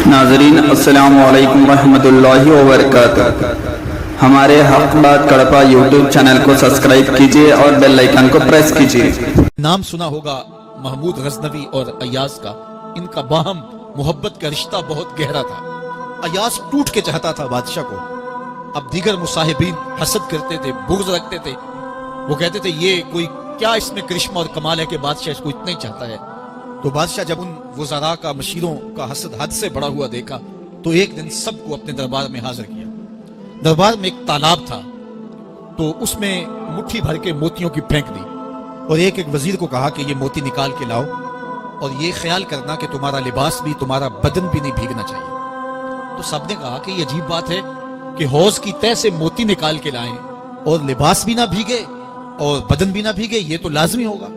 ناظرین السلام علیکم ورحمۃ اللہ وبرکاتہ۔ ہمارے حق بات کڑپا یوٹیوب چینل کو سبسکرائب کیجئے اور بیل آئیکن کو پریس کیجئے۔ نام سنا ہوگا محمود غزنوی اور ایاز کا، ان کا باہم محبت کا رشتہ بہت گہرا تھا۔ ایاز ٹوٹ کے چاہتا تھا بادشاہ کو، اب دیگر مصاحبین حسد کرتے تھے، بغض رکھتے تھے، وہ کہتے تھے یہ کوئی کیا اس میں کرشمہ اور کمال ہے کہ بادشاہ اس کو اتنا ہی چاہتا ہے۔ تو بادشاہ جب ان وزراء کا، مشیروں کا حسد حد سے بڑا ہوا دیکھا تو ایک دن سب کو اپنے دربار میں حاضر کیا۔ دربار میں ایک تالاب تھا تو اس میں مٹھی بھر کے موتیوں کی پھینک دی اور ایک ایک وزیر کو کہا کہ یہ موتی نکال کے لاؤ اور یہ خیال کرنا کہ تمہارا لباس بھی، تمہارا بدن بھی نہیں بھیگنا چاہیے۔ تو سب نے کہا کہ یہ عجیب بات ہے کہ حوض کی تہ سے موتی نکال کے لائیں اور لباس بھی نہ بھیگے اور بدن بھی نہ بھیگے، یہ تو لازمی ہوگا۔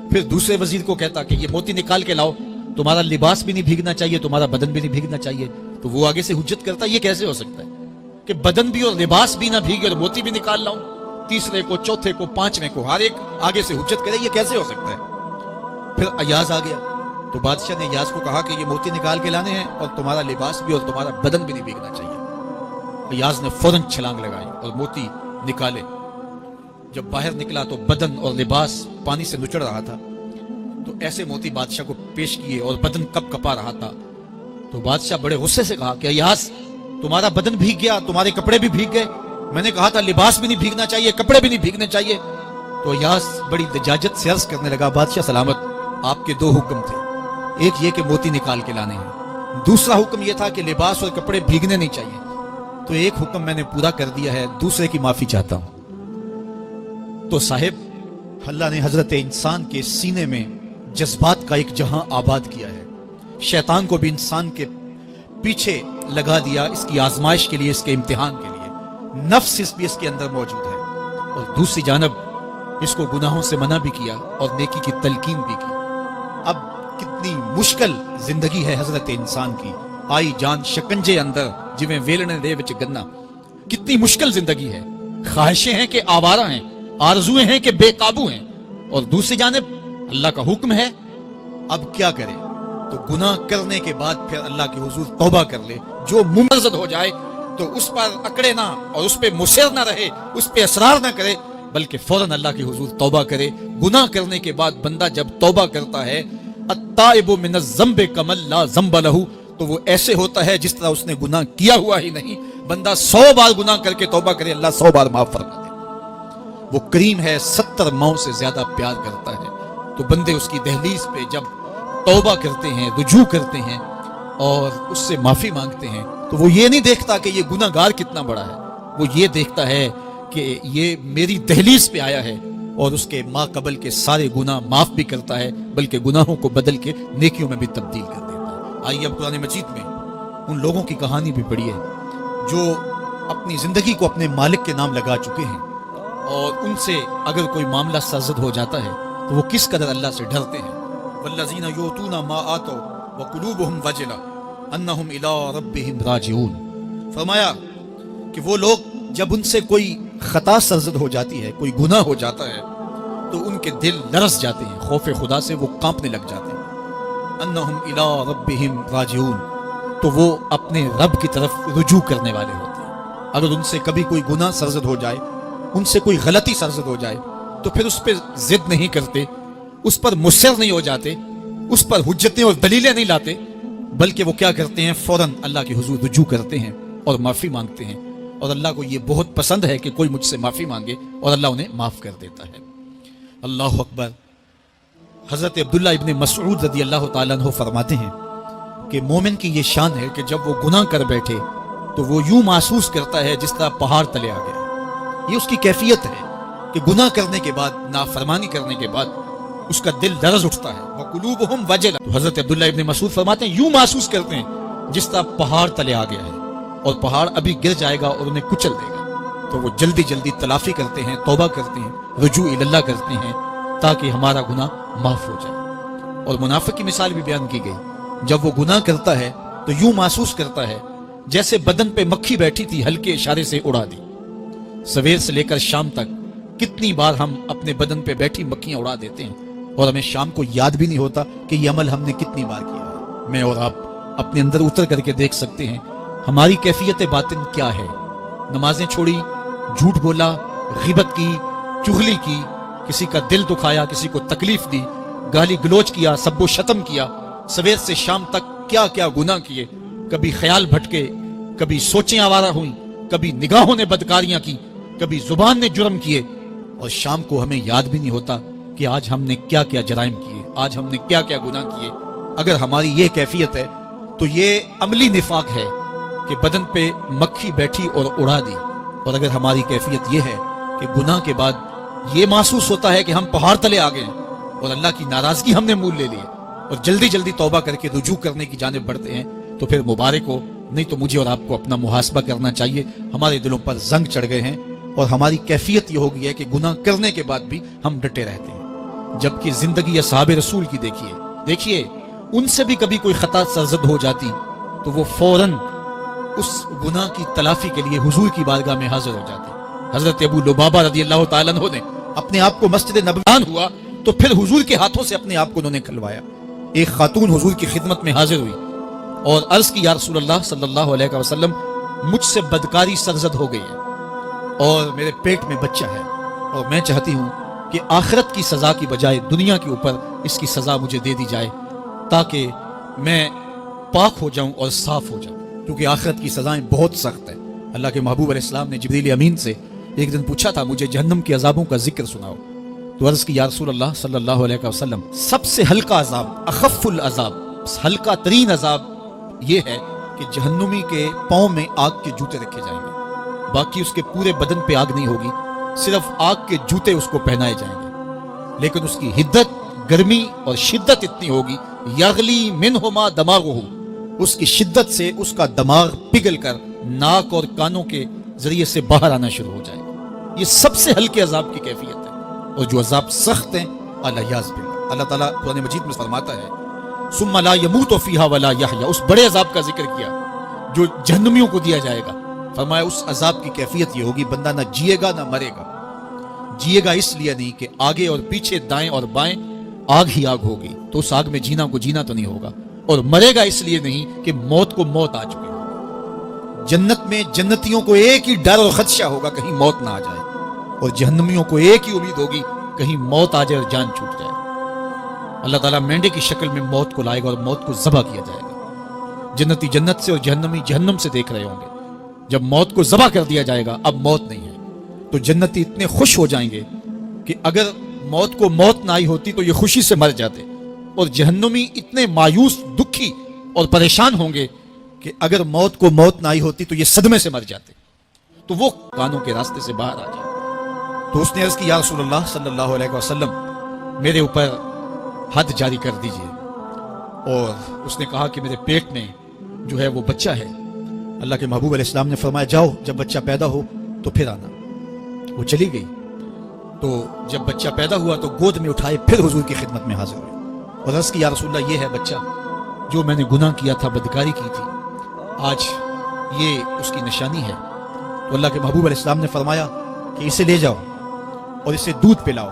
پھر دوسرے وزیر کو کہتا کہ یہ موتی نکال کے لاؤ، تمہارا لباس بھی نہیں بھیگنا چاہیے، تمہارا بدن بھی نہیں بھیگنا چاہیے۔ تو وہ آگے سے حجت کرتا یہ کیسے ہو سکتا ہے کہ بدن بھی اور لباس بھی نہ بھیگے اور موتی بھی نکال لاؤں؟ تیسرے کو، چوتھے کو، پانچویں کو، ہر ایک آگے سے حجت کرے یہ کیسے ہو سکتا ہے؟ پھر ایاز آ گیا تو بادشاہ نے ایاز کو کہا کہ یہ موتی نکال کے لانے ہیں اور تمہارا لباس بھی اور تمہارا بدن بھی نہیں بھیگنا چاہیے۔ ایاز نے فوراً چھلانگ لگائی اور موتی نکالے۔ جب باہر نکلا تو بدن اور لباس پانی سے نچڑ رہا تھا، تو ایسے موتی بادشاہ کو پیش کیے اور بدن کپ کپا رہا تھا۔ تو بادشاہ بڑے غصے سے کہا کہ ایاز تمہارا بدن بھیگ گیا، تمہارے کپڑے بھی بھیگ گئے، میں نے کہا تھا لباس بھی نہیں بھیگنا چاہیے، کپڑے بھی نہیں بھیگنے چاہیے۔ تو ایاز بڑی لجاجت سے عرض کرنے لگا بادشاہ سلامت، آپ کے دو حکم تھے، ایک یہ کہ موتی نکال کے لانے ہیں، دوسرا حکم یہ تھا کہ لباس اور کپڑے بھیگنے نہیں چاہیے۔ تو ایک حکم میں نے پورا کر دیا ہے، دوسرے کی معافی چاہتا ہوں۔ تو صاحب اللہ نے حضرت انسان کے سینے میں جذبات کا ایک جہاں آباد کیا ہے، شیطان کو بھی انسان کے پیچھے لگا دیا اس کی آزمائش کے لیے، اس کے امتحان کے لیے۔ نفس بھی اس کے اندر موجود ہے اور دوسری جانب اس کو گناہوں سے منع بھی کیا اور نیکی کی تلقین بھی کی۔ اب کتنی مشکل زندگی ہے حضرت انسان کی، آئی جان شکنجے اندر جویں ویلنے دے وچ گنا، کتنی مشکل زندگی ہے۔ خواہشیں ہیں کہ آوارہ ہیں، آرزویں ہیں کہ بے قابو ہیں، اور دوسری جانب اللہ کا حکم ہے۔ اب کیا کرے؟ تو گناہ کرنے کے بعد پھر اللہ کے حضور توبہ کر لے، جو ممرزد ہو جائے تو اس پر اکڑے نہ اور اس پہ مصر نہ رہے، اس پہ اصرار نہ کرے، بلکہ فوراً اللہ کے حضور توبہ کرے۔ گناہ کرنے کے بعد بندہ جب توبہ کرتا ہے، التائب من الذنب کمن لا ذنب لہ، تو وہ ایسے ہوتا ہے جس طرح اس نے گناہ کیا ہوا ہی نہیں۔ بندہ 100 بار گناہ کر کے توبہ کرے، اللہ 100 بار معاف فرما دے۔ وہ کریم ہے، 70 ماؤں سے زیادہ پیار کرتا ہے۔ تو بندے اس کی دہلیز پہ جب توبہ کرتے ہیں، رجوع کرتے ہیں اور اس سے معافی مانگتے ہیں، تو وہ یہ نہیں دیکھتا کہ یہ گناہ گار کتنا بڑا ہے، وہ یہ دیکھتا ہے کہ یہ میری دہلیز پہ آیا ہے اور اس کے ما قبل کے سارے گناہ معاف بھی کرتا ہے، بلکہ گناہوں کو بدل کے نیکیوں میں بھی تبدیل کر دیتا ہے۔ آئیے اب قرآن مجید میں ان لوگوں کی کہانی بھی پڑھی ہے جو اپنی زندگی کو اپنے مالک کے نام لگا چکے ہیں، اور ان سے اگر کوئی معاملہ سرزد ہو جاتا ہے تو وہ کس قدر اللہ سے ڈرتے ہیں۔ والذین یؤتون ما آتوا وقلوبهم وجلہ انہم الی ربہم راجعون۔ فرمایا کہ وہ لوگ جب ان سے کوئی خطا سرزد ہو جاتی ہے، کوئی گناہ ہو جاتا ہے، تو ان کے دل لرز جاتے ہیں، خوف خدا سے وہ کانپنے لگ جاتے ہیں۔ انہم الی ربہم راجعون، تو وہ اپنے رب کی طرف رجوع کرنے والے ہوتے ہیں۔ اگر ان سے کبھی کوئی گناہ سرزد ہو جائے، ان سے کوئی غلطی سرزد ہو جائے، تو پھر اس پہ ضد نہیں کرتے، اس پر مصر نہیں ہو جاتے، اس پر حجتیں اور دلیلیں نہیں لاتے، بلکہ وہ کیا کرتے ہیں؟ فوراً اللہ کے حضور رجوع کرتے ہیں اور معافی مانگتے ہیں، اور اللہ کو یہ بہت پسند ہے کہ کوئی مجھ سے معافی مانگے، اور اللہ انہیں معاف کر دیتا ہے۔ اللہ اکبر۔ حضرت عبداللہ ابن مسعود رضی اللہ تعالیٰ عنہ فرماتے ہیں کہ مومن کی یہ شان ہے کہ جب وہ گناہ کر بیٹھے تو وہ یوں محسوس کرتا ہے جس طرح پہاڑ تلے آ گیا۔ یہ اس کی کیفیت ہے کہ گناہ کرنے کے بعد، نافرمانی کرنے کے بعد اس کا دل لرز اٹھتا ہے۔ وقلوبہم وجلہ، تو حضرت عبداللہ ابن مسعود فرماتے ہیں یوں محسوس کرتے ہیں جس طرح پہاڑ تلے آ گیا ہے، اور پہاڑ ابھی گر جائے گا اور انہیں کچل دے گا۔ تو وہ جلدی جلدی تلافی کرتے ہیں، توبہ کرتے ہیں، رجوع اللہ کرتے ہیں تاکہ ہمارا گناہ معاف ہو جائے۔ اور منافق کی مثال بھی بیان کی گئی، جب وہ گناہ کرتا ہے تو یوں محسوس کرتا ہے جیسے بدن پہ مکھی بیٹھی تھی، ہلکے اشارے سے اڑا دی۔ سویر سے لے کر شام تک کتنی بار ہم اپنے بدن پہ بیٹھی مکھیاں اڑا دیتے ہیں، اور ہمیں شام کو یاد بھی نہیں ہوتا کہ یہ عمل ہم نے کتنی بار کیا ہے۔ میں اور آپ अपने अंदर उतर करके देख सकते हैं हमारी कैफियत बातिन क्या है। नमाजें छोड़ी, झूठ बोला, गिबत की, चुगली की, किसी का दिल दुखाया, किसी को तकलीफ दी, गाली गलोच किया, सब्बो शतम किया, सवेर से शाम तक क्या क्या गुनाह किए। कभी ख्याल भटके, कभी सोचें आवारा हुई, कभी निगाहों ने बदकारियां की, कभी जुबान ने जुर्म किए, और शाम को हमें याद भी नहीं होता कि आज हमने क्या क्या जराइम किए, आज हमने क्या क्या गुनाह किए। अगर हमारी ये कैफियत है तो ये अमली निफाक है कि बदन पे मक्खी बैठी और उड़ा दी। और अगर हमारी कैफियत ये है कि गुनाह के बाद ये महसूस होता है कि हम पहाड़ तले आ गए और अल्लाह की नाराजगी हमने मूल ले ली और जल्दी जल्दी तौबा करके रुजू करने की जानिब बढ़ते हैं, तो फिर मुबारक हो। नहीं तो मुझे और आपको अपना मुहासबा करना चाहिए। हमारे दिलों पर जंग चढ़ गए हैं और हमारी कैफियत ये हो गई है कि गुनाह करने के बाद भी हम डटे रहते हैं। जबकि जिंदगी असहाब रसूल की देखिए उनसे भी कभी कोई खता सरजद हो जाती तो वो फौरन उस गुनाह की तलाफी के लिए हुजूर की बारगाह में हाजिर हो जाते। हजरत अबू लुबाबा रज़ियल्लाहु ताला अन्हु ने अपने आप को मस्जिद नबवी हुआ तो फिर हुजूर के हाथों से अपने आप को उन्होंने खलवाया। एक खातून हुजूर की खिदमत में हाजिर हुई और अर्ज की, या रसूलल्लाह सल्लल्लाहु अलैहि वसल्लम, मुझसे बदकारी सरजद हो गई है और मेरे पेट में बच्चा है और मैं चाहती हूँ कि आखिरत की सजा की बजाय दुनिया के ऊपर इसकी सजा मुझे दे दी जाए ताकि मैं पाक हो जाऊं और साफ हो जाऊं, क्योंकि आखिरत की सजाएं बहुत सख्त है। अल्लाह के महबूब अलैहिस्सलाम ने जिब्रील अमीन से एक दिन पूछा था, मुझे जहन्नम के अजाबों का जिक्र सुनाओ। तो अर्ज की, या रसूलल्लाह सल्लल्लाहु अलैहि वसल्लम, सबसे हल्का अजाब, अखफ़ुल अजाब, हल्का तरीन अजाब ये है कि जहन्नुमी के पाँव में आग के जूते रखे जाएंगे। बाकी उसके पूरे बदन पे आग नहीं होगी, सिर्फ आग के जूते उसको पहनाए जाएंगे। लेकिन उसकी हिद्दत, गर्मी और शिद्दत इतनी होगी, यगली मिनहुमा दमागुहु, उसकी शिद्दत से उसका दिमाग पिघल कर नाक और कानों के जरिए से बाहर आना शुरू हो जाएगा। ये सबसे हल्के अजाब की कैफियत है। और जो अजाब सख्त हैं, अल-याज़ बिल्लाह, अल्लाह ताला कुरान मजीद में फरमाता है, सुम्मा ला यमूतु फीहा वला यहया, उस बड़े अजाब का जिक्र किया जो जहन्नमियों को दिया जाएगा। फरमाया उस अजाब की कैफियत ये होगी, बंदा ना जिएगा ना मरेगा। जिएगा इसलिए नहीं कि आगे और पीछे, दाएं और बाएं आग ही आग होगी, तो उस आग में जीना को जीना तो नहीं होगा। और मरेगा इसलिए नहीं कि मौत को मौत आ चुकी है। जन्नत में जन्नतियों को एक ही डर और खदशा होगा, कहीं मौत ना आ जाए, और जहन्नमियों को एक ही उम्मीद होगी, कहीं मौत आ जाए और जान छूट जाए। अल्लाह ताला मेंढे की शक्ल में मौत को लाएगा और मौत को ज़बह किया जाएगा। जन्नती जन्नत से और जहन्नमी जहन्नम से देख रहे होंगे। जब मौत को ज़बह कर दिया जाएगा, अब मौत नहीं है, तो जन्नती इतने खुश हो जाएंगे कि अगर मौत को मौत ना आई होती तो ये खुशी से मर जाते, और जहन्नुमी इतने मायूस, दुखी और परेशान होंगे कि अगर मौत को मौत ना आई होती तो ये सदमे से मर जाते, तो वो कानों के रास्ते से बाहर आ जाते। तो उसने अर्ज की, या रसूलल्लाह सल्लल्लाहु अलैहि वसल्लम, मेरे ऊपर हद जारी कर दीजिए। और उसने कहा कि मेरे पेट में जो है वो बच्चा है। अल्लाह के महबूब अलैहिस्सलाम ने फरमाया, जाओ जब बच्चा पैदा हो तो फिर आना। वो चली गई। तो जब बच्चा पैदा हुआ तो गोद में उठाए फिर हुजूर की खिदमत में हाजिर हुई और अर्ज की, या रसूलल्लाह, ये है बच्चा जो मैंने गुनाह किया था, बदकारी की थी, आज ये उसकी निशानी है। तो अल्लाह के महबूब अलैहिस्सलाम ने फरमाया कि इसे ले जाओ और इसे दूध पिलाओ,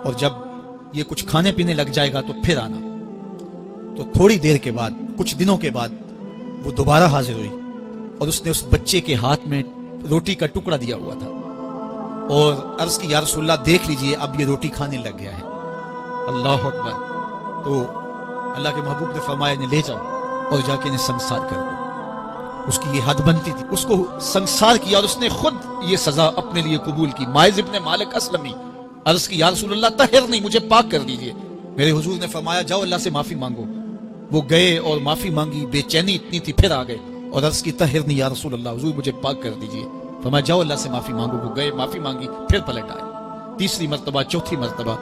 और जब ये कुछ खाने पीने लग जाएगा तो फिर आना। तो थोड़ी देर के बाद, कुछ दिनों के बाद, वो दोबारा हाजिर हुई और उसने उस बच्चे के हाथ में रोटी का टुकड़ा दिया हुआ था और अर्ज की, या रसूलल्लाह, देख लीजिए अब ये रोटी खाने लग गया है। अल्लाह अकबर। तो अल्लाह के महबूब ने फरमाया, इन्हें ले जाओ और जाके इन्हें संसार कर दो। उसकी ये हद बनती थी, उसको संसार किया और उसने खुद ये सजा अपने लिए कबूल की। माइज इब्न मालिक असलमी अर्ज की, या रसूलल्लाह, तहर नहीं, मुझे पाक कर दीजिए। मेरे हुजूर ने फरमाया, जाओ अल्लाह से माफी मांगो। वो गए और माफी मांगी, बेचैनी इतनी थी, फिर आ गए और अर्ज की, तहर नहीं या रसूलल्लाह, हुजूर मुझे पाक कर दीजिए। फरमाया, जाओ अल्लाह से माफी मांगो। वो गए, माफी मांगी, फिर पलट आए। तीसरी मर्तबा, चौथी मर्तबा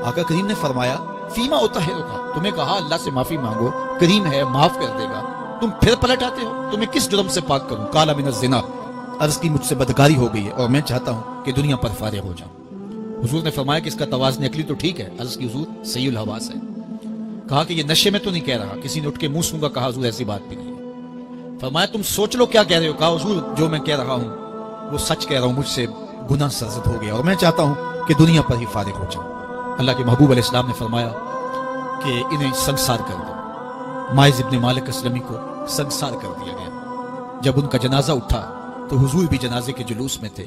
आका करीम ने फरमाया, फीमा होता है, तुम्हें कहा अल्लाह से माफी मांगो, करीम है, माफ कर देगा, तुम फिर पलट आते हो, तुम्हें किस जुर्म से पाक करूं? काला मिन ज़िना, अर्ज की, मुझसे बदकारी हो गई है और मैं चाहता हूं कि दुनिया पर फारिग हो जाऊं। हुजूर ने फरमाया कि इसका तवाज़ुन अक्ली तो ठीक है। अर्ज की, हुजूर सहीउल हवास है। कहा कि ये नशे में तो नहीं कह रहा। किसी ने उठ के मुंह सूंघा। कहा, हुजूर ऐसी बात भी नहीं है। फरमाया, तुम सोच लो क्या कह रहे हो? कहा, हुजूर जो मैं कह रहा हूं वो सच कह रहा हूं, मुझसे गुनाह सरजद हो गया और मैं चाहता हूं कि दुनिया पर ही फारिग हो जाऊं। अल्लाह के महबूब अलैहिस्सलाम ने फरमाया कि इन्हें संसार कर दो। माइज इब्न मालिक असलमी को संसार कर दिया गया। जब उनका जनाजा उठा तो हुजूर भी जनाजे के जुलूस में थे।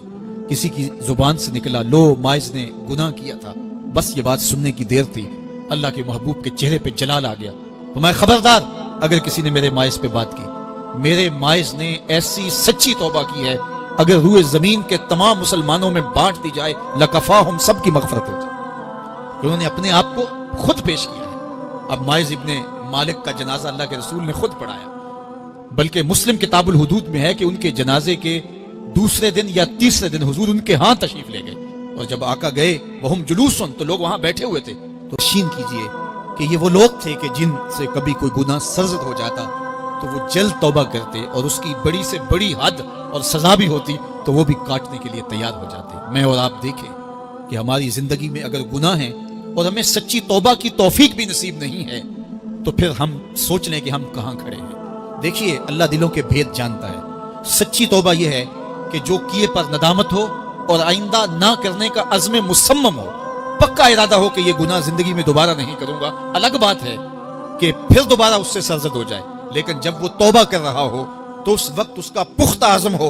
किसी की जुबान से निकला, लो माइज ने गुनाह किया था। बस ये बात सुनने की देर थी, अल्लाह के महबूब के चेहरे पे जलाल आ गया। तो मैं खबरदार अगर किसी ने मेरे माइज पे बात की। मेरे माइज ने ऐसी सच्ची तौबा की है, अगर रूए जमीन के तमाम मुसलमानों में बांट दी जाए लकफा हम सब की मगफरत हो जाए। उन्होंने अपने आप को खुद पेश किया है। अब माइज इब्ने मालिक का जनाजा अल्लाह के रसूल ने खुद पढ़ाया, बल्कि मुस्लिम किताबुल हुदूद में है कि उनके जनाजे के दूसरे दिन या तीसरे दिन हुजूर उनके हाथ तशरीफ ले गए। और जब आका गए वहुम जुलूसन, तो लोग वहां बैठे हुए थे। तो यकीन कीजिए कि ये वो लोग थे कि जिनसे कभी कोई गुनाह सरजद हो जाता तो वो जल्द तौबा करते, और उसकी बड़ी से बड़ी हद और सजा भी होती तो वो भी काटने के लिए तैयार हो जाते। मैं और आप देखें कि हमारी जिंदगी में अगर गुनाह है और हमें सच्ची तौबा की तौफीक भी नसीब नहीं है, तो फिर हम सोच लें कि हम कहां खड़े हैं। देखिए, अल्लाह दिलों के भेद जानता है। सच्ची तौबा यह है कि जो किए पर नदामत हो और आइंदा ना करने का अज़्म मुसम्मम हो, पक्का इरादा हो कि ये गुनाह जिंदगी में दोबारा नहीं करूंगा। अलग बात है कि फिर दोबारा उससे सरजद हो जाए, लेकिन जब वो तौबा कर रहा हो तो उस वक्त उसका पुख्ता आज़म हो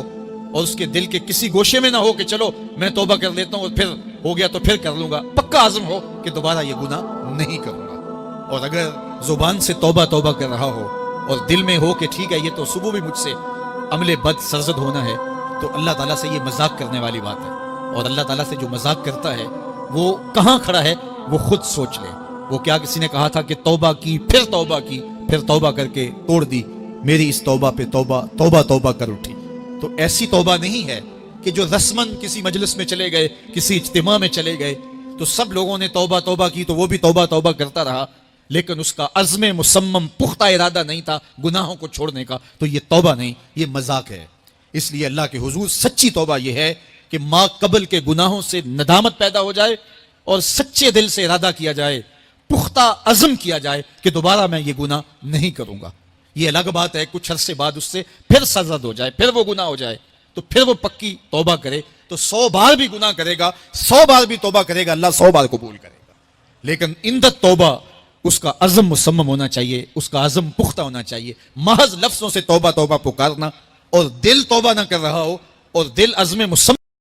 और उसके दिल के किसी गोशे में ना हो कि चलो मैं तौबा कर लेता हूं और फिर हो गया तो फिर कर लूंगा। पक्का आज़म हो कि दोबारा ये गुनाह नहीं करूंगा। और अगर जुबान से तौबा तौबा कर रहा हो और दिल में हो कि ठीक है ये तो सुबह भी मुझसे अमले बद सरजद होना है, तो अल्लाह ताला से ये मजाक करने वाली बात है। और अल्लाह ताला से जो मजाक करता है वो कहां खड़ा है वो खुद सोच ले। वो क्या किसी ने कहा था कि तौबा की, फिर तौबा करके तोड़ दी, मेरी इस तौबा पे तौबा तौबा तौबा कर उठी। तो ऐसी तौबा नहीं है कि जो रस्मन किसी मजलिस में चले गए, किसी इज्तिमा में चले गए तो सब लोगों ने तौबा तौबा की तो वो भी तौबा तौबा करता रहा, लेकिन उसका अज़्म मुसम्मम पुख्ता इरादा नहीं था गुनाहों को छोड़ने का। तो ये तौबा नहीं, ये मजाक है। इसलिए अल्लाह के हुजूर सच्ची तौबा ये है कि माँ कबल के गुनाहों से नदामत पैदा हो जाए और सच्चे दिल से इरादा किया जाए, पुख्ता अज़्म किया जाए कि दोबारा मैं ये गुनाह नहीं करूंगा। ये अलग बात है कुछ अरसे बाद उससे फिर सरजद हो जाए, फिर वो गुनाह हो जाए, तो फिर वो पक्की तौबा करे। तो 100 बार भी गुनाह करेगा, 100 बार भी तौबा करेगा, अल्लाह 100 बार कबूल करेगा। लेकिन इंदत तौबा उसका अज़्म मुसम्मम होना चाहिए, उसका अज़्म पुख्ता होना चाहिए। महज लफ्जों से तौबा तौबा पुकारना और दिल तौबा ना कर रहा हो और दिल अज़्म मुसम्मम